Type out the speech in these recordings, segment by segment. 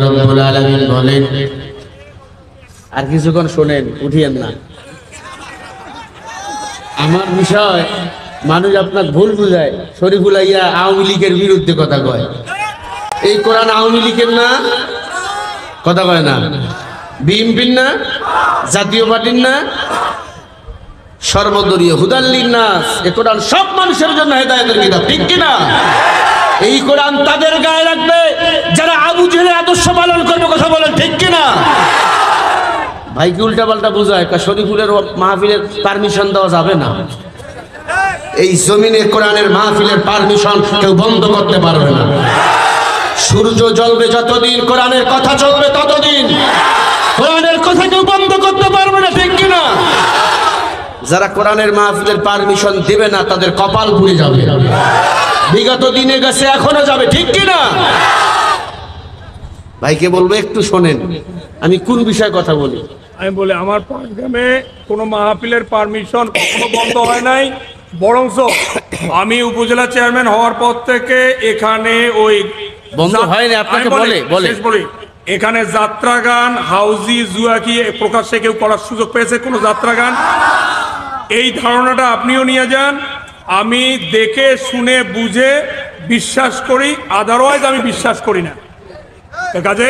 রব্বুল আলামিন বলেন, আর কিছুক্ষণ শোনেন, উঠিয়েন না। আমার বিষয় মানুষ আপনার ভুল বুঝায়, শরীফুল আইয়া আওয়ামী লীগের বিরুদ্ধে কথা কয়। এই কোরআন আওয়ামী লীগের না, কথা কয় না, বিএনপির না, জাতীয় পার্টির না, সর্বদলীয় হুদাল্লিন নাস। এই কোরআন সব মানুষের জন্য হেদায়েতের কিতাব, ঠিক কিনা? এই কোরআন তাদের গায়ে রাখবে যারা আবু জেহেলের আদর্শ পালন করবে, কথা বলেন ঠিক কিনা? ভাইকে উল্টা পাল্টা বোঝায়, শরীফুলের মাহফিলের পারমিশন দেওয়া যাবে না। এই জমিনে কোরআনের মাহফিলের পারমিশন কেউ বন্ধ করতে পারবে না। সূর্য জ্বলবে যতদিন, কোরআনের কথা চলবে ততদিন। কোরআনের কথা কেউ বন্ধ করতে পারবে না, ঠিক কিনা? যারা কোরআনের মাহফিলের পারমিশন দিবে না তাদের কপাল পুড়ে যাবে। বিগত দিনে গেছে, এখনো যাবে, ঠিক কিনা? ভাইকে বলবো একটু শোনেন, আমি কোন বিষয়ে কথা বলি। আমি বলি, আমার পাঁচগ্রামে কোনো মাহফিলের পারমিশন কখনো বন্ধ হয় নাই, বরঞ্চ আমি উপজেলা চেয়ারম্যান হওয়ার পর থেকে এখানে ওই বন্ধ হয়নি। আপনাকে বলে এখানে যাত্রা গান, হাউজি, জুয়া কি প্রকাশ্যে কেউ করার সুযোগ পেয়েছে কোনো যাত্রা গান? এই ধারণাটা আপনিও নিয়ে যান। আমি দেখে শুনে বুঝে বিশ্বাস করি, আদারওয়াইজ আমি বিশ্বাস করি না। কাজে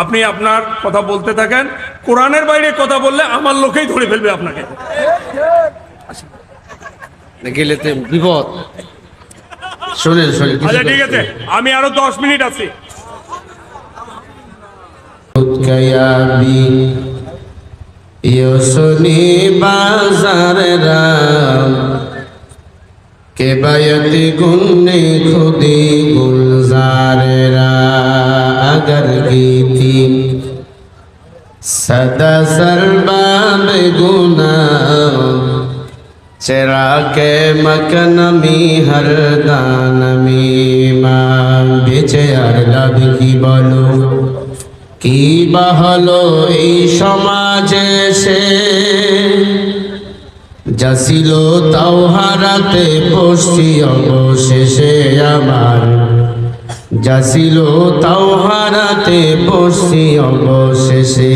আপনি আপনার কথা বলতে থাকেন, কোরআনের বাইরে কথা বললে আমার লোকেই ধরে ফেলবে আপনাকে, গেলে তো বিপদ। শোনেন শোনেন, আচ্ছা ঠিক আছে, আমি আরো 10 মিনিট আছি। ইয়সনি বাজারেরা के बायती गुन्ने खुदी गुलजारेरा अगर गीती सदा सरबाब गुना चरा के मकनमी हर दानमी मां बेचे আর লাভ কি বলো, কি বা হলো এই সমাজে সে যাছিল তাও হারাতে বসছি অবশেষে আমার, যাছিল তাও হারাতে বসছি অবশেষে।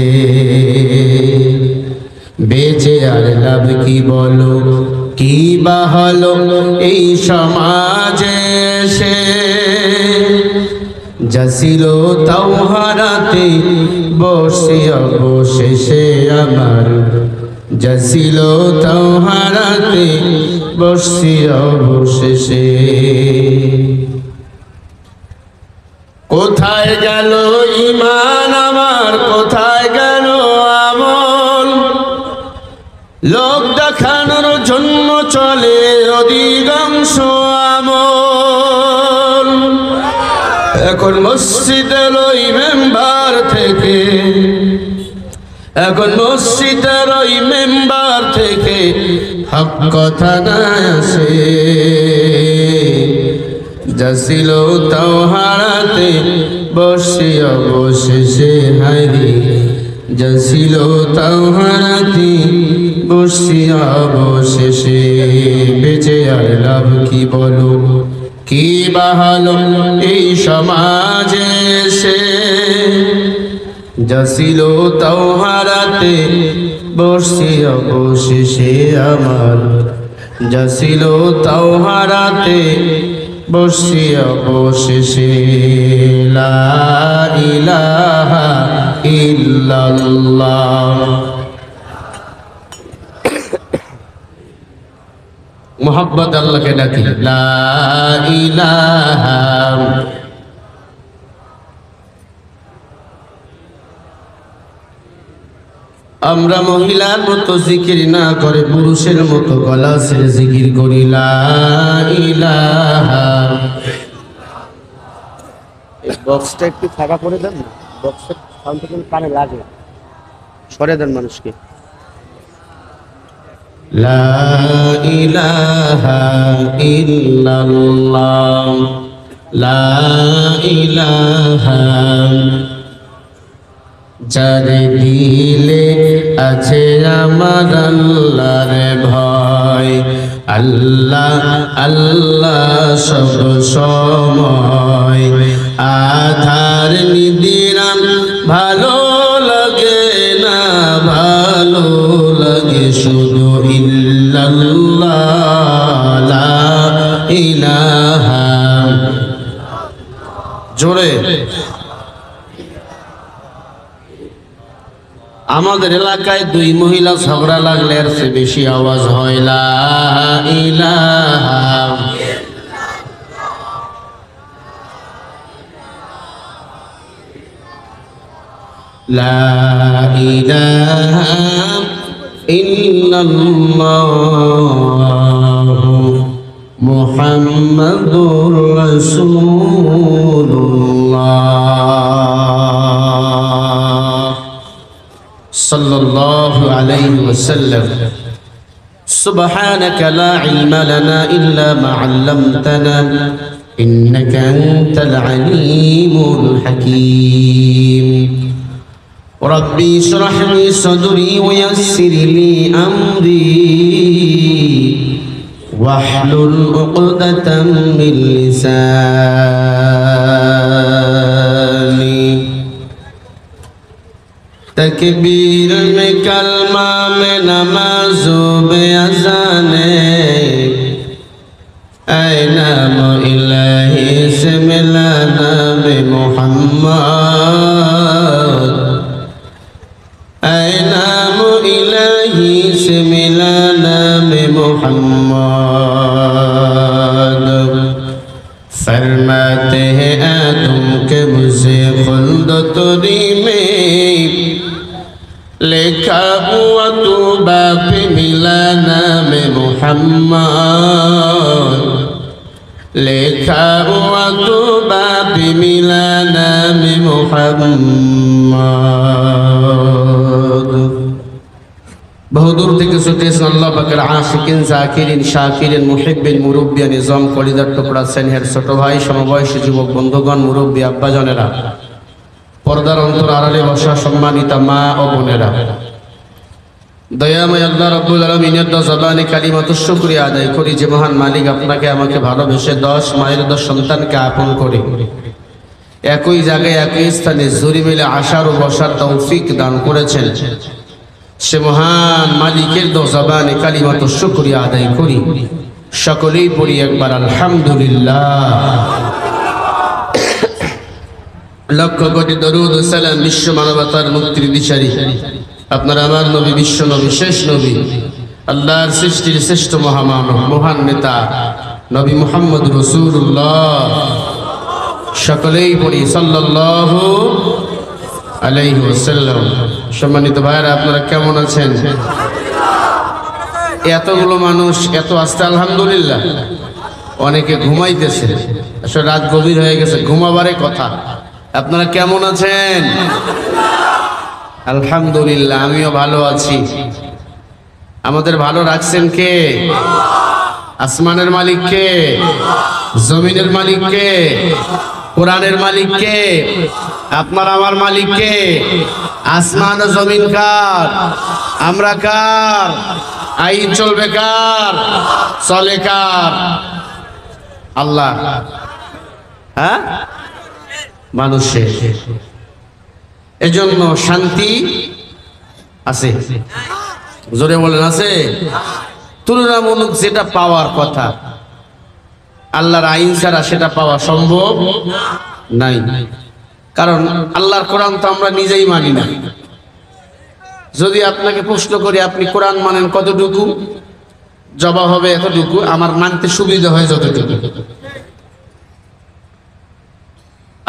বেঁচে আর লাভ কি বলো, কি বা হলো এই সমাজে সে যাছিল তাও হারাতে বসছি অবশেষে আমার, যাছিল তাও হারাতে বসছি অবশেষে। কোথায় গেল ঈমান আমার, কোথায় গেল আমল, লোক দেখানোর জন্য চলে অধিকাংশ আমল। এখন মসজিদের ওই মেম্বার থেকে, এখন মসজিদের ওই মেম্বার থেকে হক কথা না আসে, যাছিল তাও হারাতে বসে অবশেষে হারি, যাছিল তাও হারাতে বসে অবশেষে। বেঁচে আর লাভ কি বলো, কি বা হলো এই সমাজে সে যাছিল তাও হারাতে বসছি অবশেষে আমার, যাছিল তাও হারাতে বসছি অবশেষে। লা ইলাহা ইল্লাল্লাহ মুহাব্বত আল্লাহকে ডাকি, লা ইলাহা। আমরা মহিলার মতো জিকির না করে পুরুষের মতো গলা ছেড়ে জিকির করি, লা ইলাহা। এই বক্সটা একটু ফাঁকা করে দেন না, বক্সের সাউন্ডটা কিন্তু কানে লাগে, সরে দেন মানুষকে। লা ইলাহা ইল্লাল্লাহ, লা ইলাহা। যার দিলে আছে আমার আল্লাহর ভয়, আল্লাহ আল্লাহ সব সময়, আধার নিদিরাম ভালো লাগে না, ভালো লাগে শুধু ইল্লাল্লাহ লা ইলাহা। জোরে আমাদের এলাকায় দুই মহিলা ঝগড়া লাগলে এর চেয়ে বেশি আওয়াজ হয় লা ইলাহা। লা ইলাহা ইল্লাল্লাহু মুহাম্মাদুর রাসূলুল্লাহ সাল্লাল্লাহু আলাইহি ওয়াসাল্লাম। সুবহানাকা লা ইলমা লানা ইল্লা মা 'আল্লামতানা ইন্নাকা আনতাল আলীমুল হাকীম। রব্বি ইশরাহ লি সাদরি ওয়া ইয়াসসির লি আমরি ওয়াহলুল উকদাতাম মিন লিসানি। तकबीर में कलमा में नमाज़ों में अज़ाने ऐ नाम इलाही से मिला नाम मोहम्मद, ऐ नाम इलाही से मिला नाम मोहम्मद। फरमाते हैं आदम के मुझे खुल्द तुरी में लिखा हुआ तू बाप मिला नाम मोहम्मद, लिखा हुआ तू बाप मिला नाम मोहम्मद। বহুদূর থেকে ছুটে এসেছেন আল্লাহ পাকের আশিকিন জাকিরিন শাকিরিন মুহিব্বিন মুরব্বিয়া নিজাম কলিদার টুকরা সেনহের ছোট ভাই সমবয়সী যুবক বন্ধুগণ মুরব্বী আব্বাজানেরা, পর্দার অন্তর আড়ালে বসা সম্মানিতা মা ও বোনেরা, দয়াময় আল্লাহ রাব্বুল আলামিনের জবানে কালিমাতুশ শুকরিয়া আদায় করি যে মহান মালিক আপনাকে আমাকে ভালোবেসে 10 মায়ের 10 সন্তানকে আপন করে একই জায়গায় একই স্থানে জুরি মিলে আসার ও বসার তৌফিক দান করেছেন। সে মহান মালিকের জবানে কালিমাতুশ শুকরিয়া আদায় করি। সকলেই পড়ি একবার আলহামদুলিল্লাহ। লক্ষ কোটি দরুদ ও সালাম বিশ্ব মানবতার মুক্তির দিশারি আপনার আমার নবী, বিশ্ব নবী, শেষ নবী, আল্লাহর সৃষ্টির শ্রেষ্ঠ মহামানব, মহান নেতা নবী মুহাম্মদ রাসূলুল্লাহ। সকলেই পড়ি সাল্লাল্লাহু আলাইহি ওয়াসাল্লাম। সম্মানিত ভাইরা, আপনারা কেমন আছেন? এতগুলো মানুষ এত আস্তে আলহামদুলিল্লাহ। অনেকে ঘুমাইতেছে, আসলে রাত গভীর হয়ে গেছে, ঘুমাবারে কথা। আপনারা কেমন আছেন? আলহামদুলিল্লাহ, আমিও ভালো আছি। আমাদের ভালো রাখছেন কে? আসমানের মালিক কে? জমিনের মালিক কে? কোরআনের মালিক কে? আপনার আমার মালিক কে? আসমান ও জমিন কার? আমরা কার? আইন চলবে কার? চলে কার? আল্লাহ। হ্যাঁ, মানুষের। এজন্য শান্তি আছে, জোরে বলেন আছে। তুলনামূলক যেটা পাওয়ার কথা, আল্লাহর আইন ছাড়া সেটা পাওয়া সম্ভব নাই। কারণ আল্লাহর কোরআন তো আমরা নিজেই মানি না। যদি আপনাকে প্রশ্ন করি আপনি কোরআন মানেন কতটুকু, জবাব হবে এতটুকু, আমার মানতে সুবিধা হয় যতটুকু।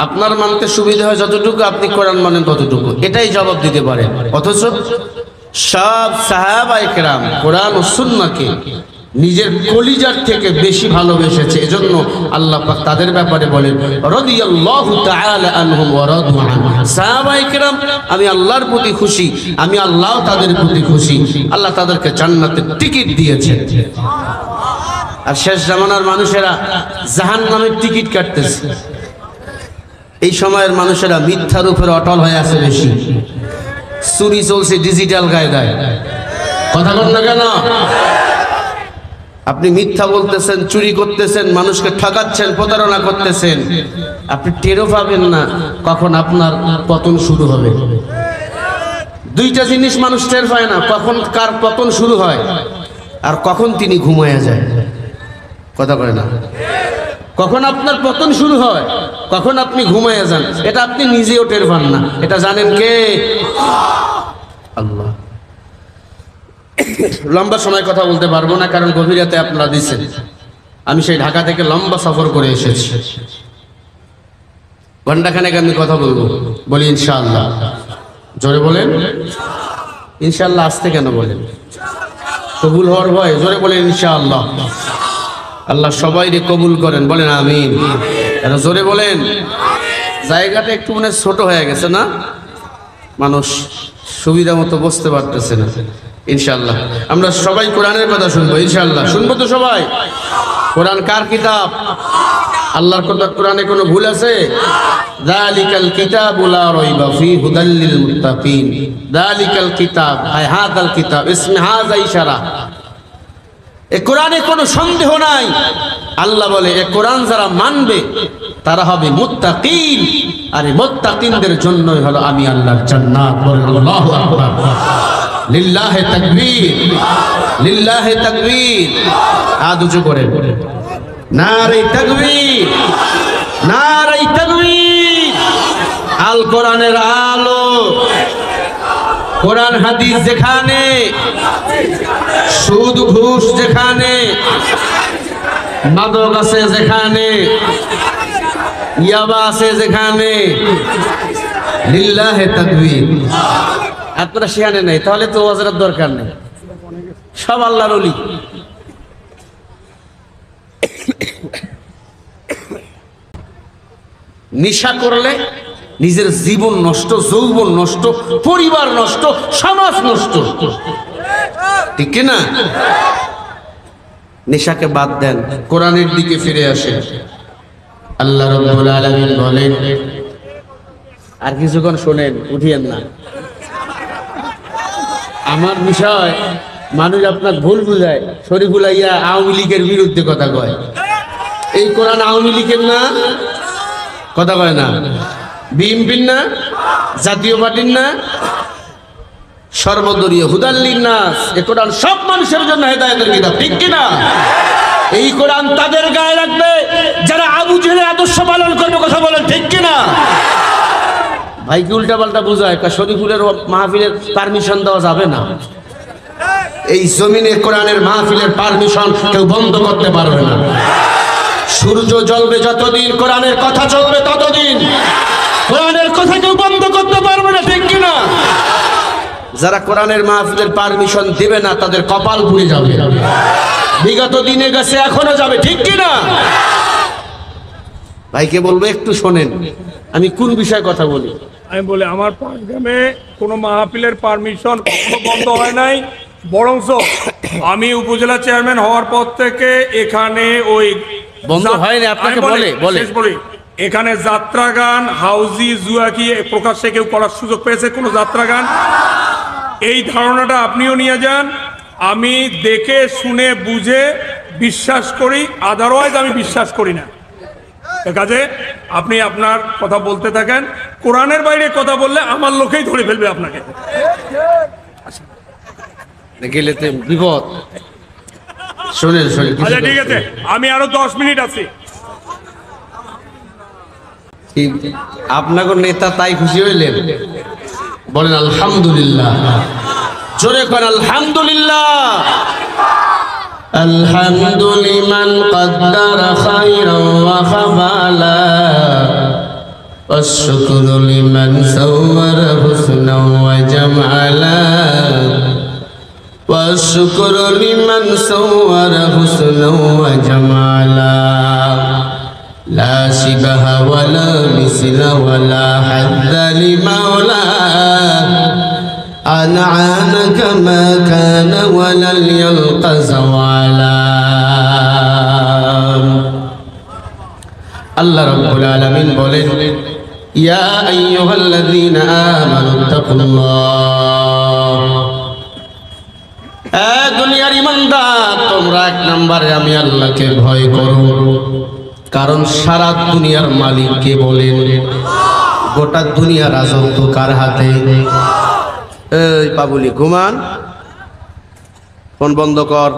আপনার মানতে সুবিধা হয় যতটুকু, আপনি কোরআন মানেন ততটুকু, এটাই জবাব দিতে পারেন। অথচ সব সাহাবায়ে কেরাম কোরআন ও সুন্নাহকে নিজের কলিজার থেকে বেশি ভালোবেসেছে। এজন্য আল্লাহ পাক তাদের ব্যাপারে বলেন রাদিয়াল্লাহু তাআলা আনহুম ওয়া রাদু আনহু। সাহাবায়ে কেরাম আমি আল্লাহর প্রতি খুশি, আমি আল্লাহ তাদের প্রতি খুশি। আল্লাহ তাদেরকে জান্নাতের টিকিট দিয়েছেন। আর শেষ জামানার মানুষেরা জাহান্নামের টিকিট কাটতেছে। এই সময়ের মানুষেরা মিথ্যার উপরে অটল হয়ে আছে বেশি। চুরি চলছে ডিজিটাল কায়দায়। কথা বল না কেন? আপনি মিথ্যা বলতেছেন, চুরি করতেছেন, মানুষকে ঠকাচ্ছেন, প্রতারণা করতেছেন, আপনি টেরও পাবেন না কখন আপনার পতন শুরু হবে। দুইটা জিনিস মানুষ টের পায় না, কখন কার পতন শুরু হয় আর কখন তিনি ঘুমায়া যায়। কথা বলে না, কখন আপনার পতন শুরু হয়, কখন আপনি ঘুমায়া যান, এটা আপনি নিজেও টের পান না। এটা জানেন কে? আল্লাহ। লম্বা সময় কথা বলতে পারবো না, কারণ গভীরতে আপনারা দিচ্ছেন। আমি সেই ঢাকা থেকে লম্বা সফর করে এসেছি, ঘন্টাখানেক আমি কথা বলবো। বলি ইনশাআল্লাহ। জোরে বলেন ইনশাআল্লাহ। আসতে কেন বলেন? কবুল হওয়ার ভয়। জোরে বলেন ইনশাআল্লাহ। আল্লাহ সবাইকে কবুল করেন, বলেন আমিন। জোরে বলেন। জায়গাটা একটু মনে ছোট হয়ে গেছে না, মানুষ সুবিধা মতো বসতে পারতেছে না। ইনশাআল্লাহ আমরা সবাই কোরআনের কথা শুনবো, ইনশাআল্লাহ। শুনবো তো সবাই? কোরআন কার কিতাব? আল্লাহর কথা। কোরআনে কোনো ভুল আছে? যালিকাল কিতাবু লা রাইবা ফীহি হুদাল লিল মুত্তাকিন। যালিকাল কিতাব, আই হাযাল কিতাব, ইসমে হাযা ইশারা। এ কোরআনে কোনো সন্দেহ নাই। আল্লাহ বলে এ কোরআন যারা মানবে তারা হবে মুত্তাকিন, আর এই মুত্তাকিনদের জন্যই হলো আমি আল্লাহর জান্নাত। বলেন আল্লাহু আকবার। লিল্লাহি তাকবীর, লিল্লাহি তাকবীর। হাত উঁচু করে নারে তাকবীর, নারে তাকবীর। আল কোরআনের আলো, কোরআন হাদিস যেখানে, সুদ ঘুষ যেখানে, মাদক আছে যেখানে, ইয়াবা আছে যেখানে, লিল্লাহি তাকবীর। আপনারা সেখানে নেই, তাহলে তো ওয়াজের দরকার নেই, সব আল্লাহর ওলি। নেশা করলে নিজের জীবন নষ্ট, যৌবন নষ্ট, পরিবার নষ্ট, সমাজ নষ্ট, ঠিক কি না? নেশাকে বাদ দেন, কোরআনের দিকে ফিরে আসেন। আল্লাহ রাব্বুল আলামিন বলেন, আর কিছুক্ষণ শোনেন, উঠিয়েন না। আমার বিষয় মানুষ আপনার ভুল বুঝায়, শরীফুলাইয়া আওয়ামী লীগের বিরুদ্ধে কথা কয়। এই কোরআন আওয়ামী লীগের না, কথা কয় না, বিএনপির না, জাতীয় পার্টির না, সর্বদলীয় হুদাল লিন্নাস। এই কোরআন সব মানুষের জন্য হেদায়েতের কিতাব, ঠিক কি না? এই কোরআন তাদের গায়ে রাখবে যারা আবু জেহেলের আদর্শ পালন করবে, কথা বলেন ঠিক কি না? ভাই কি উল্টা পাল্টা বুঝায়, শরীফুলের মাহফিলের পারমিশন দেওয়া যাবে না। এই জমিনে কোরআনের মাহফিলের পারমিশন কেউ বন্ধ করতে পারবে না। সূর্য জ্বলবে যতদিন, কোরআনের কথা চলবে ততদিন। কোরআনের কথা কেউ বন্ধ করতে পারবে না, ঠিক কি না? যারা কোরআনের মাহফিলের পারমিশন দিবে না তাদের কপাল পুড়ে যাবে। বিগত দিনে গেছে, এখনো যাবে, ঠিক কি না? ভাইকে বলবো একটু শোনেন, আমি কোন বিষয়ে কথা বলি। আমি বলি আমার পাঁচগ্রামে কোনো মাহফিলের পারমিশন বন্ধ হয় নাই, বরঞ্চ আমি উপজেলা চেয়ারম্যান হওয়ার পর থেকে এখানে ওই বন্ধ হয়নি। আপনাকে বলে বলি এখানে যাত্রা গান, হাউজি, জুয়াকি প্রকাশ্যে কেউ করার সুযোগ পেয়েছে কোনো যাত্রা গান? এই ধারণাটা আপনিও নিয়ে যান। আমি দেখে শুনে বুঝে বিশ্বাস করি, আদারওয়াইজ আমি বিশ্বাস করি না। কাজে আপনি আপনার কথা বলতে থাকেন, কোরআনের বাইরে কথা বললে আমার লোকেই ধরে ফেলবে আপনাকে, গেলে তো বিপদ। শোনেন শোনেন, আচ্ছা ঠিক আছে, আমি আরো 10 মিনিট আছি। আপনার নেতা তাই খুশি হইলেন, বলেন আলহামদুলিল্লাহ। জোরে করেন আলহামদুলিল্লাহ। الحمد لمن قدر خيرا وخبالا والشكر لمن سور حسنا وجمالا والشكر لمن سور حسنا وجمالا لا شبه ولا مثل ولا حد لمولاه أنعام كما كان ولن يلقى زوالا الله رب العالمين بولين يا أيها الذين آمنوا اتقوا الله দুনিয়ার ইমানদার, তোমরা এক নম্বরে আমি আল্লাহকে ভয় করো, কারণ সারা দুনিয়ার মালিক কে বলেন? গোটা দুনিয়ার রাজত্ব কার হাতে? এই পাবুলি ঘুমান, ফোন বন্ধ কর।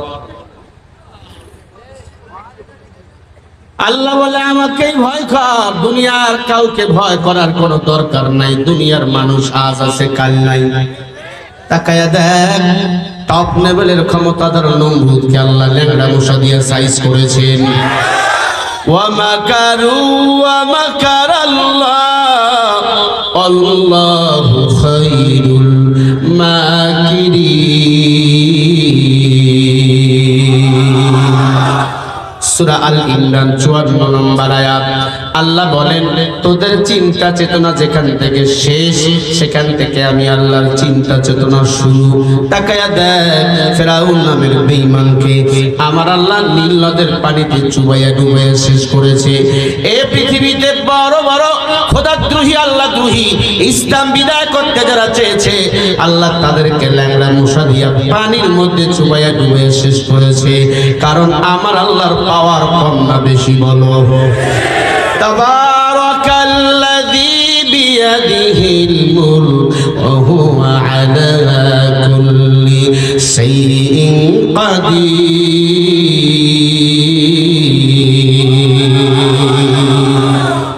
আল্লাহ বলে আমাকেই ভয় কর, দুনিয়ার কাউকে ভয় করার কোনো দরকার নাই। দুনিয়ার মানুষ আজ আছে কাল নাই। তাকায়া দেখ, টপ লেভেলের ক্ষমতাধর নমরুদকে আল্লাহ ল্যাংড়া মশা দিয়ে সাইজ করেছেন। ওয়া মাকারু ওয়া মাকারাল্লাহ আল্লাহু খায়রুল মাকিরিন। সূরা আল ইমরান 54 নম্বর আয়াত। আল্লাহ বলেন, তোদের চিন্তা চেতনা যেখান থেকে শেষ, সেখান থেকে আমি আল্লাহর চিন্তা চেতনা শুরু। তাকায়া দেখ, ফেরাউন নামের বেঈমানকে আমার আল্লাহ নীল নদের পানিতে চুবাইয়া ডুবাইয়া শেষ করেছে। এই পৃথিবীতে বড় বড় খোদাদ্রোহী, আল্লাহদ্রোহী, ইসলাম বিদায় করতে যারা চেয়েছে, আল্লাহ তাদেরকে ল্যাংড়া মশা দিয়া পানির মধ্যে চুবাইয়া ডুবাইয়া শেষ করেছে। কারণ আমার আল্লাহর পাওয়ার কম না বেশি? বলো। তাবারাকাল্লাযী বিয়াদিহিল মুলক ওয়া হুয়া আলা কুল্লি শাইইন কাদির।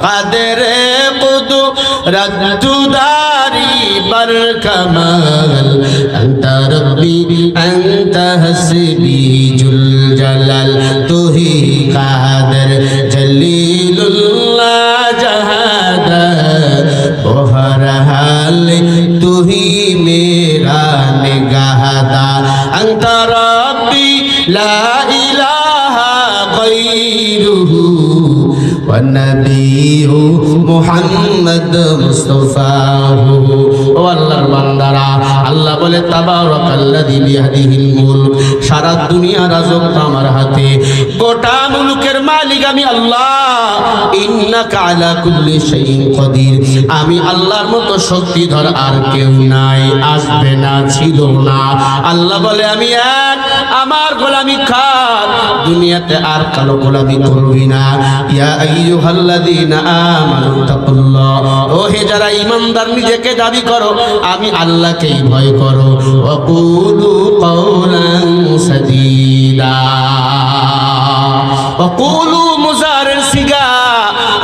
কাদেরে কুদরতু দারি বার কামাল, আনতা রব্বি আনতা হাসবি জুল জালাল। তুহি কাদের জলিলুল্লাহ জাহাদা বহর হাল, তুহি মেরা নিগাহদা। আনতা রব্বি লা ইলাহা গায়রুহু ওয়া নবিয়্যু মুহাম্মদ মুস্তাফাহু। ও আল্লাহর বান্দারা, আল্লাহ বলে তাবারাকাল্লাযী বিয়াদিহিল মুলক, সারা দুনিয়া রাজত্ব আমার হাতে, গোটা মুলুকের মালিক আমি আল্লাহ। ইন্নাকা আলা কুল্লি শাইইন কাদির, আমি আল্লাহর মতো শক্তিধর আর কেউ নাই, আসবে না, ছিল না। আল্লাহ বলে আমি এক, আমার গোলামি কর, দুনিয়াতে আর কারো গোলামি করবি না। ইয়া আইয়ুহাল্লাযীনা আমানু তাকুল্লাহ, ও হে যারা ঈমানদার নিজেকে দাবি করো, আমি আল্লাহকেই ভয় করো। ওয়া কুলু কাওলান সাদীদা, ওয়া কুলু মুজারের সিগা।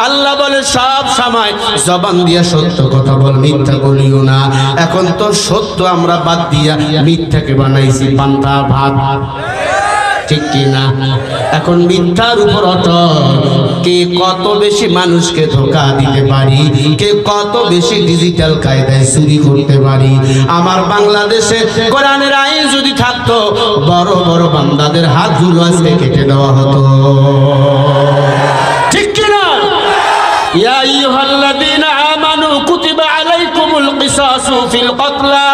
আল্লাহ বলে সব সময় জবান দিয়া সত্য কথা বল, মিথ্যা বলিও না। এখন তো সত্য আমরা বাদ দিয়া মিথ্যাকে বানাইছি পান্তা ভাত, ঠিক কি না? এখন মিথ্যার উপর অটল। কে কত বেশি মানুষকে ধোঁকা দিতে পারি, কে কত বেশি ডিজিটাল কায়দায় চুরি করতে পারি। আমার বাংলাদেশে কোরআনের আইন যদি থাকতো, বড় বড় বান্দাদের হাতগুলো আজকে কেটে দেওয়া হতো, ঠিক কি না? ইয়া আইয়ুহাল্লাযীনা আমানু কুতিবা আলাইকুমুল কিসাসু ফিল কতলা,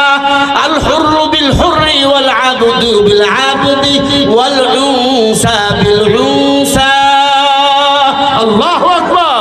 আল হুররু বিল হুররি ওয়াল আবদু বিল আবদি ওয়াল উনসা বিল উনসা। আল্লাহু আকবার।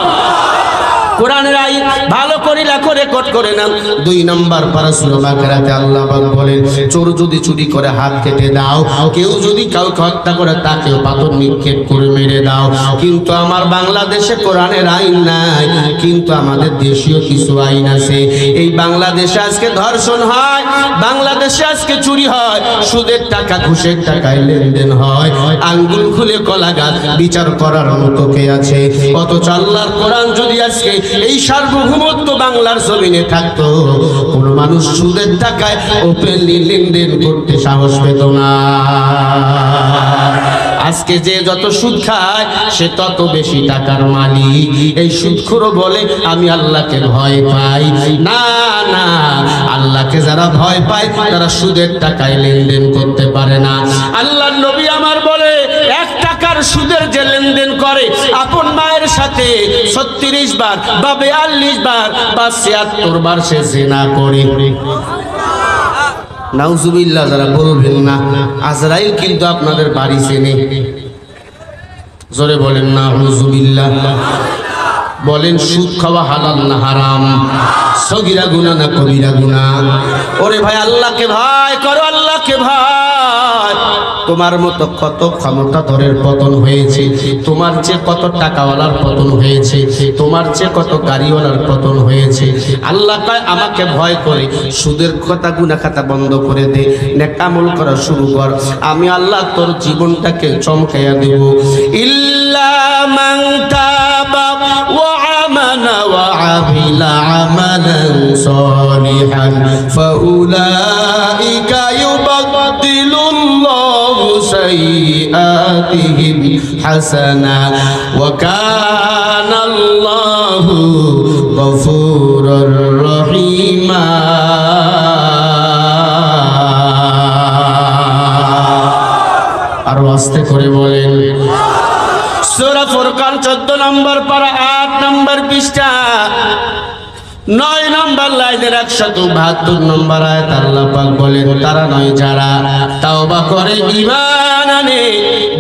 কোরআনের আয়াত ভালো করে লেখো, রেকর্ড করে নাও। 2 নম্বর পারা সূরা বাকারাতে আল্লাহ পাক বলেন, চোর যদি চুরি করে হাত কেটে দাও, কেউ যদি কাউকে হত্যা করে তাকেও পাথর নিক্ষেপ করে মেরে দাও। কিন্তু আমার বাংলাদেশে কোরআনের আইন নাই, কিন্তু আমাদের দেশীয় কিছু আইন আছে। এই বাংলাদেশে আজকে ধর্ষণ হয়, বাংলাদেশে আজকে চুরি হয়, সুদের টাকা ঘুষের টাকায় লেনদেন হয়। আঙ্গুল খুলে কলা গাছ, বিচার করার মতো কে আছে? অথচ আল্লাহর কোরআন যদি আজকে এই সার্বভৌমত্ব বাংলার জমিনে থাকতো, কোন মানুষ সুদের টাকায় ওপেনলি লেনদেন করতে সাহস পেত না। আজকে যে যত সুদ খায় সে তত বেশি টাকার মালিক। এই সুদখোর বলে আমি আল্লাহকে ভয় পাই না। না, আল্লাহকে যারা ভয় পায় তারা সুদের টাকায় লেনদেন করতে পারে না। আল্লাহর নবী আমার বলে, 1 টাকার সুদের যে লেনদেন করে আপন মায়ের সাথে 36 বার বা 42 বার বা 76 বার সে জিনা করে। নাউজুবিল্লাহ, যারা বলবেন না, আজরাইল কিন্তু আপনাদের বাড়ি চেনে। জোরে বলেন না নাউজুবিল্লাহ। বলেন সুদ খাওয়া হালাল না হারাম, সগীরা গুনাহ না কবিরা গুনাহ? ওরে ভাই, আল্লাহকে ভয় করো, আল্লাহকে ভয়। তোমার মতো কত ক্ষমতাধরের পতন হয়েছে, তোমার চেয়ে কত টাকাওয়ালার পতন হয়েছে, তোমার চেয়ে কত গাড়িওয়ালার পতন হয়েছে। আল্লাহ কয় আমাকে ভয় করে সুদের খাতা গুনাহ খাতা বন্ধ করে দে, নেক আমল করা শুরু কর, আমি আল্লাহ তোর জীবনটাকে চমকাইয়া দেব। ইল্লা মান তাবা ওয়া আমানা ওয়া আমিলা আমালান সালিহান ফাউলাইকা ইউবাদদিলুল্লাহু সাইয়্যাতিহিম হাসানা ওয়া কানাল্লাহু গফুরুর রহিমা। আরো আস্তে করে বলেন। সূরা ফুরকান 14 নম্বর পারা 8 নম্বর পৃষ্ঠা 9 নম্বর লাইনের 172 নম্বর আয়াত আল্লাহ পাক বলেন তারা নয় যারা তাওবা করে, ঈমান আনে,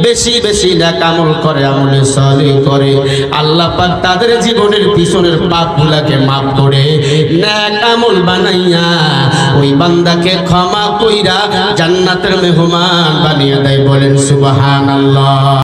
বেশি বেশি নেক আমল করে, আমলে সালেহ করে, আল্লাহ পাক তাদের জীবনের পিছনের পাপগুলোকে maaf করে নেক আমল বানাইয়া ওই বান্দাকে ক্ষমা কইরা জান্নাতের মেহমান বানিয়ে দেয়। বলেন সুবহানাল্লাহ।